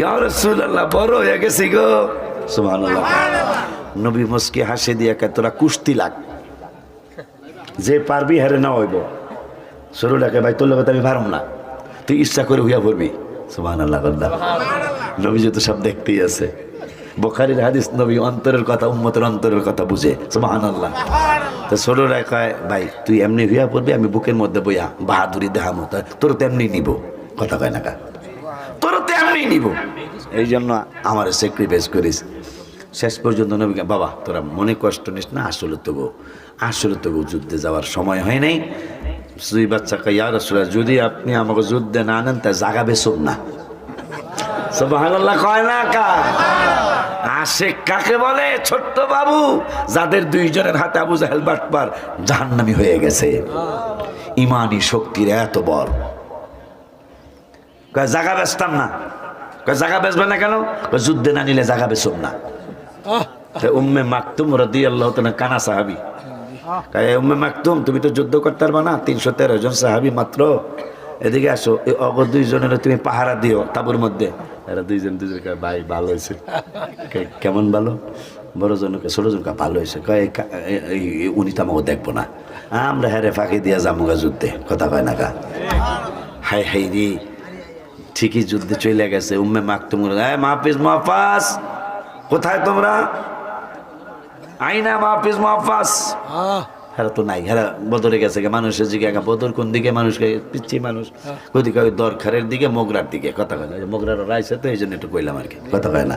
ইয়া রাসূলুল্লাহ বড় হয়ে গেছি গো, সুবহানাল্লাহ। নবী মুস্কি হাসি দিয়া কয় তোরা কুস্তি লাগ, যে পারবি হারে না হইব। সরুলাকে ভাই তোর লোক আমি পারম না, তুই ইচ্ছা করে হইয়া পড়বি। সুবহানাল্লাহ। নবী তো সব দেখতেই আছে। বুখারীর হাদিস, নবী অন্তরের কথা, উম্মতের অন্তরের কথা বুঝে। সুবহানাল্লাহ। তো সরুলা কয় ভাই তুই এমনি হইয়া পড়বি, আমি বুকের মধ্যে বইয়া বাহাদুরি দেখামো, তোর তো এমনি নিব। কথা কয় না কা, তোর তো এমনি নিব, এই জন্য আমার স্যাক্রিফাইস করিস। শেষ পর্যন্ত নবীকে বাবা তোরা মনে কষ্ট নিস না, আসলে তো যুদ্ধে যাওয়ার সময় হয় নাই। দুই বাচ্চা কয় ইয়া রাসূলুল্লাহ যদি আপনি আমাকে যুদ্ধে না আনেন তা জাগা বেচুন না। সুবহানাল্লাহ কয় না কা? আশিক কাকে বলে? ছোট্ট বাবু যাদের দুইজনের হাতে আবু জাহেল বাটপার জাহান্নামী হয়ে গেছে। ইমানি শক্তির এত বড়। কয় জাগা বেচতাম না। কয় জাগা বেচবে না কেন? কয় যুদ্ধে না নিলে জাগা বেচুন না। উম্মে মাকতুম রাদিয়াল্লাহু তাআলা কানা সাহাবী, কয় উম্মে মাকতুম তুমি তো যুদ্ধ করতে পারবা না, 313 জন সাহাবী মাত্র, এদিকে আসো, এই অগ দুইজনের তুমি পাহারা দিও তাবুর মধ্যে। এরা দুইজন কয় ভাই ভালো হয়েছে। কেমন ভালো? বড় জনকে ছোট জনকে ভালো হয়েছে। কয় উনি তো আমাকে দেখবো না, আমরা হ্যারে ফাঁকি দিয়া যামুগা যুদ্ধে। কথা কয় না কা? হাই হাই রে, ঠিকই যুদ্ধে চলে গেছে। উম্মে মাকতুম মাহফিজ মুআফাস কোথায় তোমরা? আইনা মাহফিজ মুআফাস। হেরা তো নাই, হেরা বদরে গেছে। মানুষের দিকে বদর কোন দিকে? মানুষকে পিচ্ছি মানুষ ওইদিকে, ওই দরখারের দিকে, মোগরার দিকে। কথা কয় না, মোগরার রাইছে তো এই জন্য একটু কইলাম আর কি। কথা কয় না।